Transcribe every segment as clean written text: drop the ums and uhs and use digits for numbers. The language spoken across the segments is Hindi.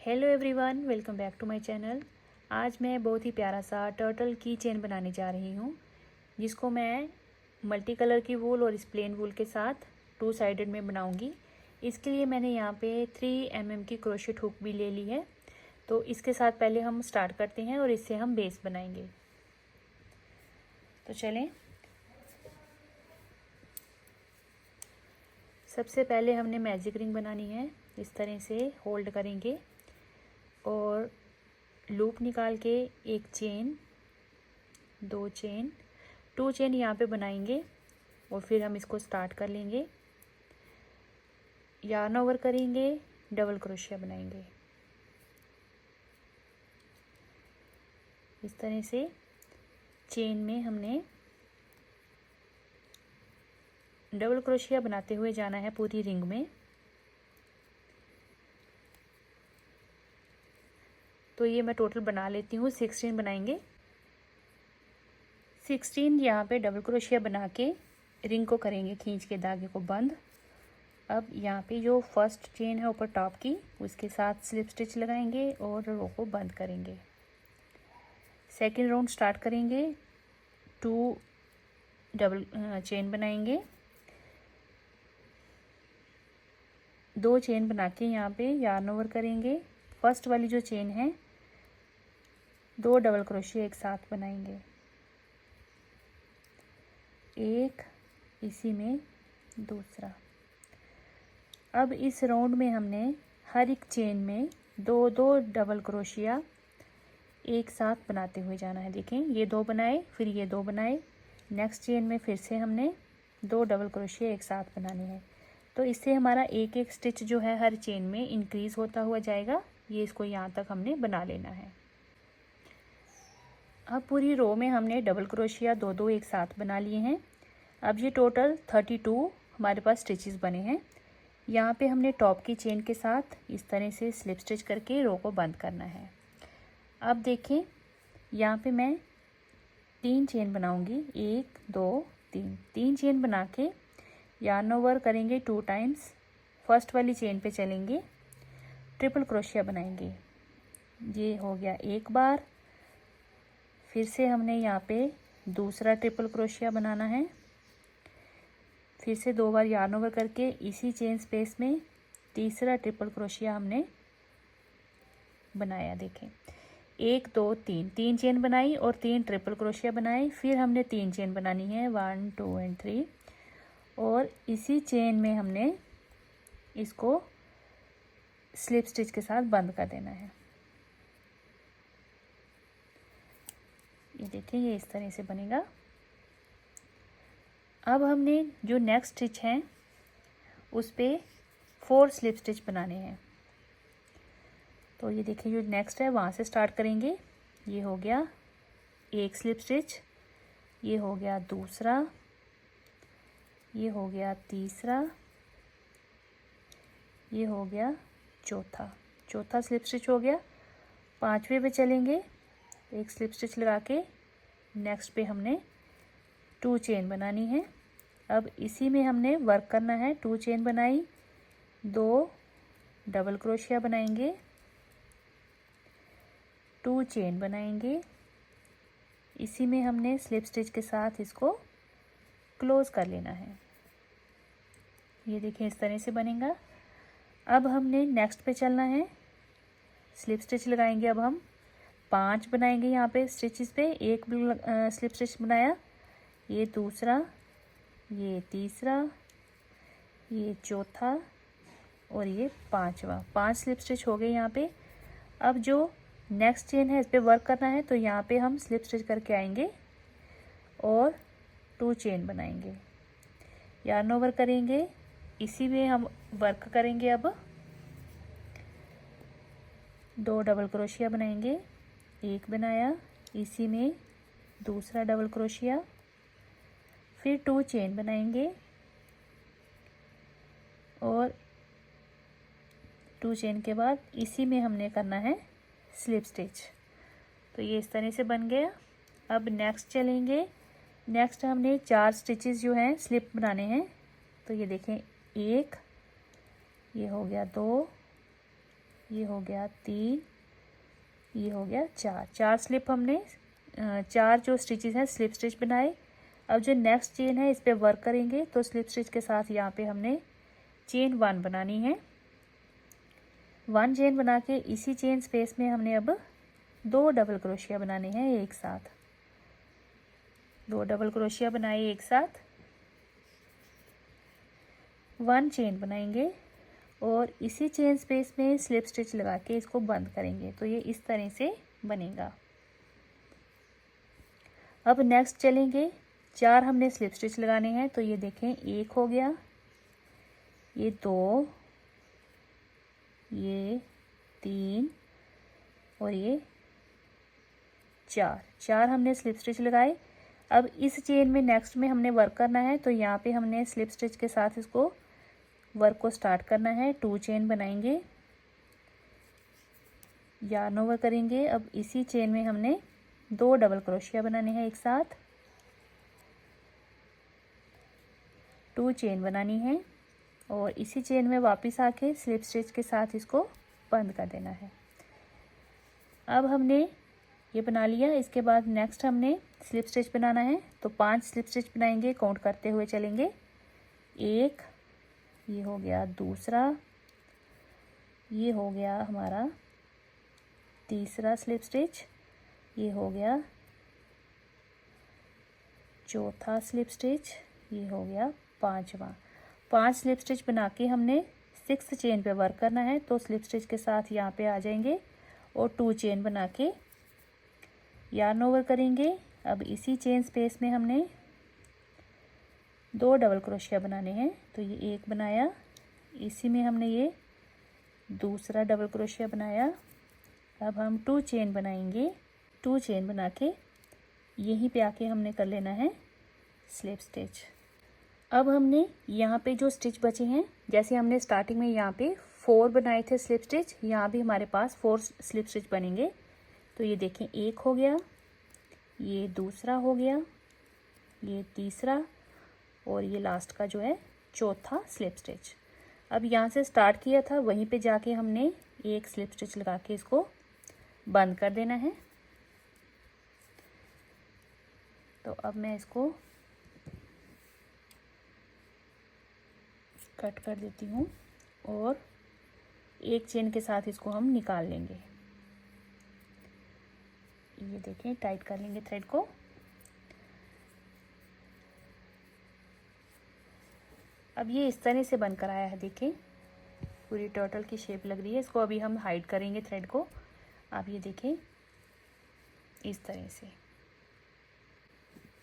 Hello everyone, welcome back to my channel. आज मैं बहुत ही प्यारा सा टर्टल की चेन बनाने जा रही हूँ, जिसको मैं मल्टी कलर की वूल और इस प्लेन वूल के साथ टू साइडेड में बनाऊँगी। इसके लिए मैंने यहाँ पे 3 mm की क्रोशेट हुक भी ले ली है। तो इसके साथ पहले हम स्टार्ट करते हैं और इससे हम बेस बनाएंगे। तो चलें, सबसे पहले हमने मैजिक रिंग बनानी है। इस तरह से होल्ड करेंगे और लूप निकाल के एक चेन, 2 चेन, 2 चेन यहाँ पे बनाएंगे और फिर हम इसको स्टार्ट कर लेंगे। यार्न ओवर करेंगे, डबल क्रोशिया बनाएंगे। इस तरह से चेन में हमने डबल क्रोशिया बनाते हुए जाना है पूरी रिंग में। तो ये मैं टोटल बना लेती हूँ, 16 बनाएंगे। 16 यहाँ पे डबल क्रोशिया बना के रिंग को करेंगे खींच के धागे को बंद। अब यहाँ पे जो फर्स्ट चेन है ऊपर टॉप की, उसके साथ स्लिप स्टिच लगाएंगे और रो को बंद करेंगे। सेकेंड राउंड स्टार्ट करेंगे, 2 डबल चेन बनाएंगे, 2 चेन बना के यहाँ पे यार्न ओवर करेंगे। फर्स्ट वाली जो चेन है 2 डबल क्रोशिया एक साथ बनाएंगे, एक इसी में दूसरा। अब इस राउंड में हमने हर एक चेन में 2-2 डबल क्रोशिया एक साथ बनाते हुए जाना है। देखें, ये 2 बनाए, फिर ये 2 बनाए, नेक्स्ट चेन में फिर से हमने 2 डबल क्रोशिया एक साथ बनाने हैं। तो इससे हमारा एक एक स्टिच जो है हर चेन में इंक्रीज होता हुआ जाएगा। ये इसको यहाँ तक हमने बना लेना है। अब पूरी रो में हमने डबल क्रोशिया 2-2 एक साथ बना लिए हैं। अब ये टोटल 32 हमारे पास स्टिचेस बने हैं। यहाँ पे हमने टॉप की चेन के साथ इस तरह से स्लिप स्टिच करके रो को बंद करना है। अब देखें, यहाँ पे मैं 3 चेन बनाऊंगी, 1 2 3, 3 चेन बना के यार्न ओवर करेंगे 2 टाइम्स। फर्स्ट वाली चेन पे चलेंगे, ट्रिपल क्रोशिया बनाएंगे। ये हो गया एक बार। फिर से हमने यहाँ पे दूसरा ट्रिपल क्रोशिया बनाना है। फिर से 2 बार यार्न ओवर करके इसी चेन स्पेस में तीसरा ट्रिपल क्रोशिया हमने बनाया। देखें, 1 2 3, 3 चेन बनाई और 3 ट्रिपल क्रोशिया बनाई। फिर हमने 3 चेन बनानी है, 1 2 एंड 3, और इसी चेन में हमने इसको स्लिप स्टिच के साथ बंद कर देना है। ये देखें, ये इस तरह से बनेगा। अब हमने जो नेक्स्ट स्टिच है उस पे 4 स्लिप स्टिच बनाने हैं। तो ये देखिए, जो नेक्स्ट है वहाँ से स्टार्ट करेंगे। ये हो गया एक स्लिप स्टिच, ये हो गया दूसरा, ये हो गया तीसरा, ये हो गया चौथा स्लिप स्टिच हो गया। 5वें पे चलेंगे, एक स्लिप स्टिच लगा के नेक्स्ट पे हमने 2 चेन बनानी है। अब इसी में हमने वर्क करना है। 2 चेन बनाई, 2 डबल क्रोशिया बनाएंगे, 2 चेन बनाएंगे। इसी में हमने स्लिप स्टिच के साथ इसको क्लोज कर लेना है। ये देखिए, इस तरह से बनेगा। अब हमने नेक्स्ट पे चलना है, स्लिप स्टिच लगाएंगे। अब हम 5 बनाएंगे यहाँ पे स्टिचेस पे। एक स्लिप स्टिच बनाया, ये दूसरा, ये तीसरा, ये चौथा और ये 5वां। 5 स्लिप स्टिच हो गए यहाँ पे। अब जो नेक्स्ट चेन है इस पे वर्क करना है, तो यहाँ पे हम स्लिप स्टिच करके आएंगे और 2 चेन बनाएंगे, यार्न ओवर करेंगे। इसी में हम वर्क करेंगे। अब 2 डबल क्रोशिया बनाएंगे, एक बनाया, इसी में दूसरा डबल क्रोशिया, फिर 2 चेन बनाएंगे और 2 चेन के बाद इसी में हमने करना है स्लिप स्टिच। तो ये इस तरह से बन गया। अब नेक्स्ट चलेंगे। नेक्स्ट हमने 4 स्टिचेस जो हैं स्लिप बनाने हैं। तो ये देखें, 1, ये हो गया 2, ये हो गया 3, ये हो गया 4। 4 स्लिप हमने 4 जो स्टिचेस हैं स्लिप स्टिच बनाए। अब जो नेक्स्ट चेन है इस पे वर्क करेंगे, तो स्लिप स्टिच के साथ यहाँ पे हमने चेन 1 बनानी है। 1 चेन बना के इसी चेन स्पेस में हमने अब 2 डबल क्रोशिया बनाने हैं एक साथ। 2 डबल क्रोशिया बनाए एक साथ, 1 चेन बनाएंगे और इसी चेन स्पेस में स्लिप स्टिच लगा के इसको बंद करेंगे। तो ये इस तरह से बनेगा। अब नेक्स्ट चलेंगे, 4 हमने स्लिप स्टिच लगाने हैं। तो ये देखें, 1 हो गया, ये 2, ये 3 और ये 4। 4 हमने स्लिप स्टिच लगाए। अब इस चेन में नेक्स्ट में हमने वर्क करना है, तो यहाँ पे हमने स्लिप स्टिच के साथ इसको वर्क को स्टार्ट करना है। 2 चेन बनाएंगे, yarn ओवर करेंगे। अब इसी चेन में हमने 2 डबल क्रोशिया बनाने हैं एक साथ, 2 चेन बनानी है और इसी चेन में वापस आके स्लिप स्टिच के साथ इसको बंद कर देना है। अब हमने ये बना लिया। इसके बाद नेक्स्ट हमने स्लिप स्टिच बनाना है, तो 5 स्लिप स्टिच बनाएंगे, काउंट करते हुए चलेंगे। 1, ये हो गया दूसरा, ये हो गया हमारा तीसरा स्लिप स्टिच, ये हो गया चौथा स्लिप स्टिच, ये हो गया 5वां। 5 स्लिप स्टिच बना के हमने 6th चेन पे वर्क करना है। तो स्लिप स्टिच के साथ यहाँ पे आ जाएंगे और 2 चेन बना के yarn ओवर करेंगे। अब इसी चेन स्पेस में हमने 2 डबल क्रोशिया बनाने हैं। तो ये 1 बनाया, इसी में हमने ये दूसरा डबल क्रोशिया बनाया। अब हम 2 चेन बनाएंगे, 2 चेन बना के यहीं पे आके हमने कर लेना है स्लिप स्टिच। अब हमने यहाँ पे जो स्टिच बचे हैं, जैसे हमने स्टार्टिंग में यहाँ पे 4 बनाए थे स्लिप स्टिच, यहाँ भी हमारे पास 4 स्लिप स्टिच बनेंगे। तो ये देखें, 1 हो गया, ये दूसरा हो गया, ये तीसरा और ये लास्ट का जो है चौथा स्लिप स्टिच। अब यहाँ से स्टार्ट किया था वहीं पे जाके हमने 1 स्लिप स्टिच लगा के इसको बंद कर देना है। तो अब मैं इसको कट कर देती हूँ और 1 चेन के साथ इसको हम निकाल लेंगे। ये देखें, टाइट कर लेंगे थ्रेड को। अब ये इस तरह से बनकर आया है, देखें पूरी टर्टल की शेप लग रही है। इसको अभी हम हाइड करेंगे थ्रेड को। आप ये देखें इस तरह से।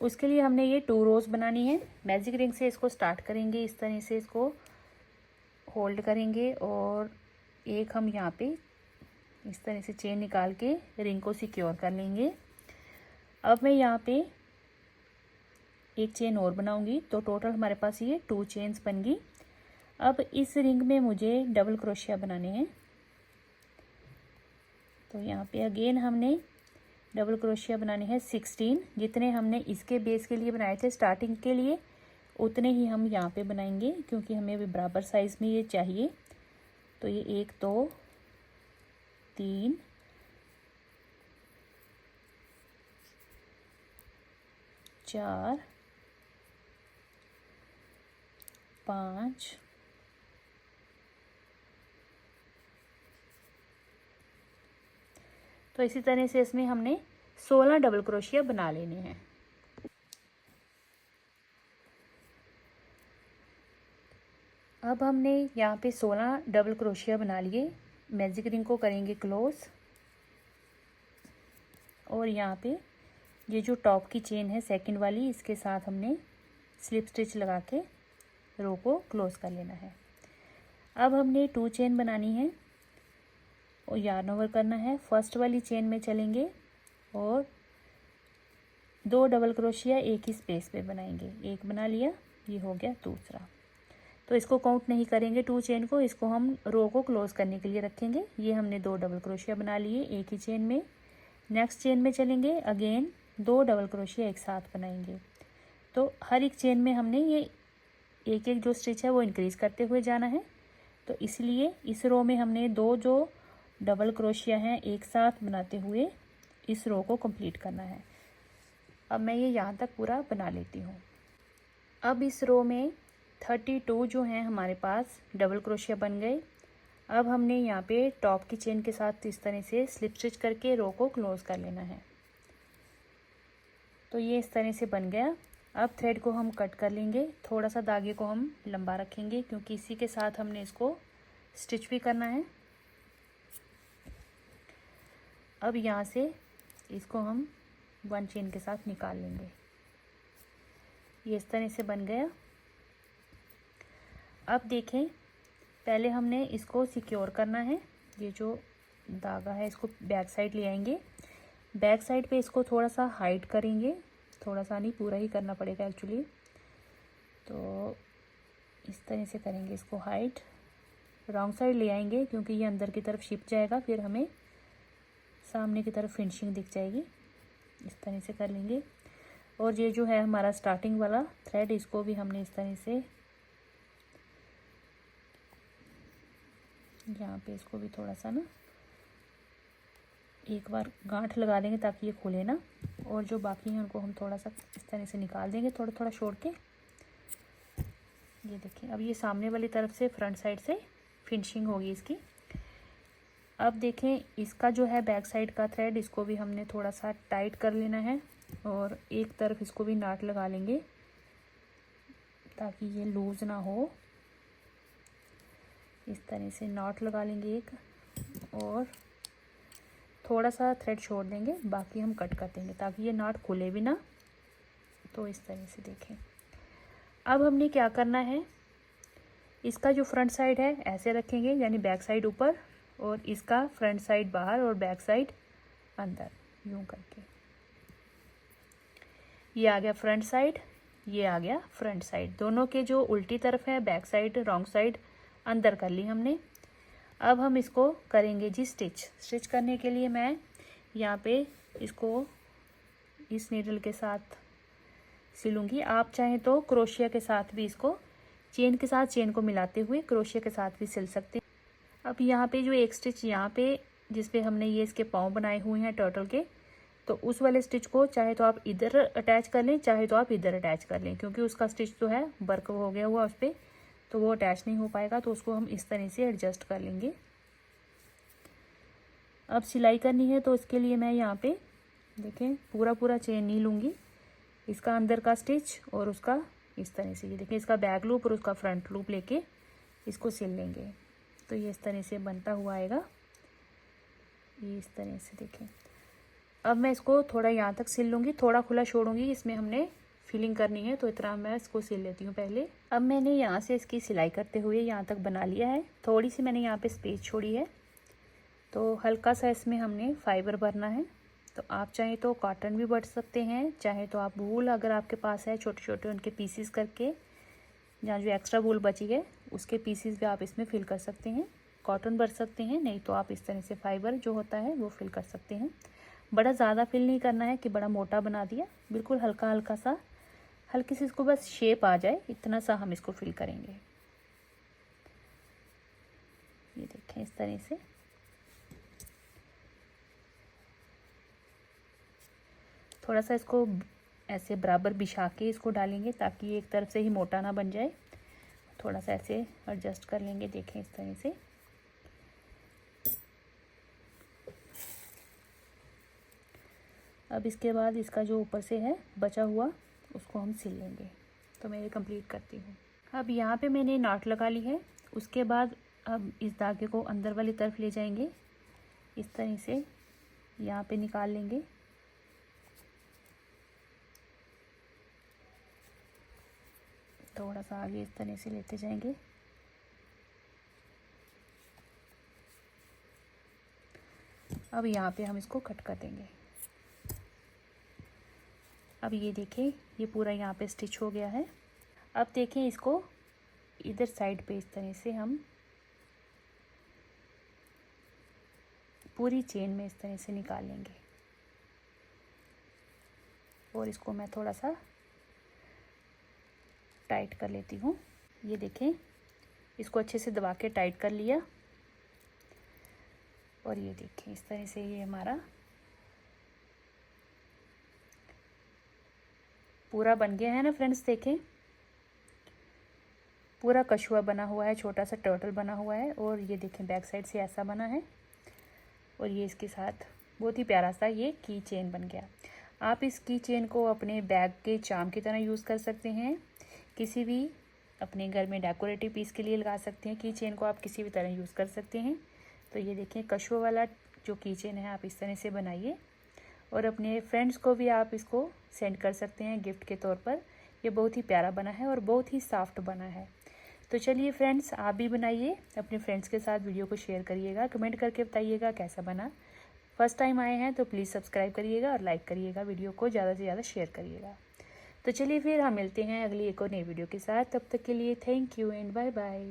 उसके लिए हमने ये 2 रोज बनानी है। मैजिक रिंग से इसको स्टार्ट करेंगे, इस तरह से इसको होल्ड करेंगे और एक हम यहाँ पे इस तरह से चेन निकाल के रिंग को सिक्योर कर लेंगे। अब मैं यहाँ पे 1 चेन और बनाऊंगी, तो टोटल हमारे पास ये 2 चेन्स बन गई। अब इस रिंग में मुझे डबल क्रोशिया बनाने हैं। तो यहाँ पे अगेन हमने डबल क्रोशिया बनाने हैं 16। जितने हमने इसके बेस के लिए बनाए थे स्टार्टिंग के लिए, उतने ही हम यहाँ पे बनाएंगे, क्योंकि हमें अभी बराबर साइज़ में ये चाहिए। तो ये 1 2 3 4 5 तो इसी तरह से इसमें हमने 16 डबल क्रोशिया बना लेने हैं। अब हमने यहाँ पे 16 डबल क्रोशिया बना लिए। मैजिक रिंग को करेंगे क्लोज और यहाँ पे ये जो टॉप की चेन है सेकंड वाली, इसके साथ हमने स्लिप स्टिच लगा के रो को क्लोज कर लेना है। अब हमने 2 चेन बनानी है और yarn ओवर करना है। फर्स्ट वाली चेन में चलेंगे और 2 डबल क्रोशिया एक ही स्पेस पे बनाएंगे। 1 बना लिया, ये हो गया दूसरा। तो इसको काउंट नहीं करेंगे 2 चेन को, इसको हम रो को क्लोज करने के लिए रखेंगे। ये हमने 2 डबल क्रोशिया बना लिए एक ही चेन में। नेक्स्ट चेन में चलेंगे, अगेन 2 डबल क्रोशिया एक साथ बनाएंगे। तो हर एक चेन में हमने ये एक एक जो स्टिच है वो इंक्रीज करते हुए जाना है। तो इसलिए इस रो में हमने 2 जो डबल क्रोशिया हैं एक साथ बनाते हुए इस रो को कंप्लीट करना है। अब मैं ये यहाँ तक पूरा बना लेती हूँ। अब इस रो में 32 जो हैं हमारे पास डबल क्रोशिया बन गए। अब हमने यहाँ पे टॉप की चेन के साथ इस तरह से स्लिप स्टिच करके रो को क्लोज कर लेना है। तो ये इस तरह से बन गया। अब थ्रेड को हम कट कर लेंगे, थोड़ा सा धागे को हम लंबा रखेंगे क्योंकि इसी के साथ हमने इसको स्टिच भी करना है। अब यहाँ से इसको हम 1 चेन के साथ निकाल लेंगे। ये इस तरह से बन गया। अब देखें, पहले हमने इसको सिक्योर करना है। ये जो धागा है इसको बैक साइड ले आएंगे, बैक साइड पे इसको थोड़ा सा हाइड करेंगे, थोड़ा सा नहीं पूरा ही करना पड़ेगा एक्चुअली। तो इस तरह से करेंगे इसको हाइड, रॉन्ग साइड ले आएंगे क्योंकि ये अंदर की तरफ छिप जाएगा, फिर हमें सामने की तरफ फिनिशिंग दिख जाएगी। इस तरह से कर लेंगे। और ये जो है हमारा स्टार्टिंग वाला थ्रेड, इसको भी हमने इस तरह से यहाँ पे इसको भी थोड़ा सा ना एक बार गांठ लगा देंगे ताकि ये खुले ना। और जो बाकी हैं उनको हम थोड़ा सा इस तरह से निकाल देंगे, थोड़ा थोड़ा छोड़ के। ये देखिए, अब ये सामने वाली तरफ से फ्रंट साइड से फिनिशिंग होगी इसकी। अब देखें, इसका जो है बैक साइड का थ्रेड, इसको भी हमने थोड़ा सा टाइट कर लेना है और एक तरफ इसको भी नाट लगा लेंगे ताकि ये लूज़ ना हो। इस तरह से नॉट लगा लेंगे एक, और थोड़ा सा थ्रेड छोड़ देंगे, बाकी हम कट कर देंगे ताकि ये नॉट खुले भी ना। तो इस तरह से देखें। अब हमने क्या करना है, इसका जो फ्रंट साइड है ऐसे रखेंगे, यानी बैक साइड ऊपर और इसका फ्रंट साइड बाहर और बैक साइड अंदर, यूं करके। ये आ गया फ्रंट साइड, ये आ गया फ्रंट साइड। दोनों के जो उल्टी तरफ है बैक साइड, रॉन्ग साइड अंदर कर ली हमने। अब हम इसको करेंगे जी स्टिच करने के लिए मैं यहाँ पे इसको इस नीडल के साथ सिलूँगी। आप चाहें तो क्रोशिया के साथ भी इसको चेन के साथ, चेन को मिलाते हुए क्रोशिया के साथ भी सिल सकते हैं। अब यहाँ पे जो एक स्टिच यहाँ पे जिस पे हमने ये इसके पाँव बनाए हुए हैं टर्टल के, तो उस वाले स्टिच को चाहे तो आप इधर अटैच कर लें, चाहे तो आप इधर अटैच कर लें, क्योंकि उसका स्टिच जो है वर्क हो गया हुआ उस पर, तो वो अटैच नहीं हो पाएगा। तो उसको हम इस तरह से एडजस्ट कर लेंगे। अब सिलाई करनी है तो इसके लिए मैं यहाँ पे देखें पूरा चेन नहीं लूँगी, इसका अंदर का स्टिच और उसका इस तरह से, ये देखें इसका बैक लूप और उसका फ्रंट लूप लेके इसको सिल लेंगे। तो ये इस तरह से बनता हुआ आएगा, ये इस तरह से देखें। अब मैं इसको थोड़ा यहाँ तक सिल लूँगी, थोड़ा खुला छोड़ूंगी, इसमें हमने फिलिंग करनी है, तो इतना मैं इसको सिल लेती हूँ पहले। अब मैंने यहाँ से इसकी सिलाई करते हुए यहाँ तक बना लिया है। थोड़ी सी मैंने यहाँ पे स्पेस छोड़ी है, तो हल्का सा इसमें हमने फाइबर भरना है। तो आप चाहे तो कॉटन भी भर सकते हैं, चाहे तो आप वूल अगर आपके पास है छोटे छोटे उनके पीसीस करके, जहाँ जो एक्स्ट्रा वूल बची है उसके पीसीस भी आप इसमें फिल कर सकते हैं। कॉटन भर सकते हैं, नहीं तो आप इस तरह से फाइबर जो होता है वो फिल कर सकते हैं। बड़ा ज़्यादा फिल नहीं करना है कि बड़ा मोटा बना दिया, बिल्कुल हल्का हल्का सा, हल्की सी इसको बस शेप आ जाए इतना सा हम इसको फिल करेंगे। ये देखें इस तरह से। थोड़ा सा इसको ऐसे बराबर बिछा के इसको डालेंगे ताकि एक तरफ से ही मोटा ना बन जाए। थोड़ा सा ऐसे एडजस्ट कर लेंगे, देखें इस तरह से। अब इसके बाद इसका जो ऊपर से है बचा हुआ उसको हम सिल लेंगे। तो मैं ये कंप्लीट करती हूँ। अब यहाँ पे मैंने नाट लगा ली है। उसके बाद अब इस धागे को अंदर वाली तरफ ले जाएंगे, इस तरह से यहाँ पे निकाल लेंगे। थोड़ा सा आगे इस तरह से लेते जाएंगे। अब यहाँ पे हम इसको कट कर देंगे। अब ये देखें, ये पूरा यहाँ पे स्टिच हो गया है। अब देखें इसको इधर साइड पे इस तरह से हम पूरी चेन में इस तरह से निकाल लेंगे। और इसको मैं थोड़ा सा टाइट कर लेती हूँ। ये देखें, इसको अच्छे से दबा के टाइट कर लिया। और ये देखिए इस तरह से ये हमारा पूरा बन गया है ना फ्रेंड्स। देखें पूरा कछुआ बना हुआ है, छोटा सा टर्टल बना हुआ है, और ये देखें बैक साइड से ऐसा बना है, और ये इसके साथ बहुत ही प्यारा सा ये की चेन बन गया। आप इस की चेन को अपने बैग के चार्म की तरह यूज़ कर सकते हैं, किसी भी अपने घर में डेकोरेटिव पीस के लिए लगा सकते हैं। की चेन को आप किसी भी तरह यूज़ कर सकते हैं। तो ये देखें कछुआ वाला जो की चेन है आप इस तरह से बनाइए, और अपने फ्रेंड्स को भी आप इसको सेंड कर सकते हैं गिफ्ट के तौर पर। ये बहुत ही प्यारा बना है और बहुत ही सॉफ्ट बना है। तो चलिए फ्रेंड्स, आप भी बनाइए, अपने फ्रेंड्स के साथ वीडियो को शेयर करिएगा, कमेंट करके बताइएगा कैसा बना। फर्स्ट टाइम आए हैं तो प्लीज़ सब्सक्राइब करिएगा और लाइक करिएगा, वीडियो को ज़्यादा से ज़्यादा शेयर करिएगा। तो चलिए फिर हम मिलते हैं अगली एक और नई वीडियो के साथ। तब तक के लिए thank you and bye bye.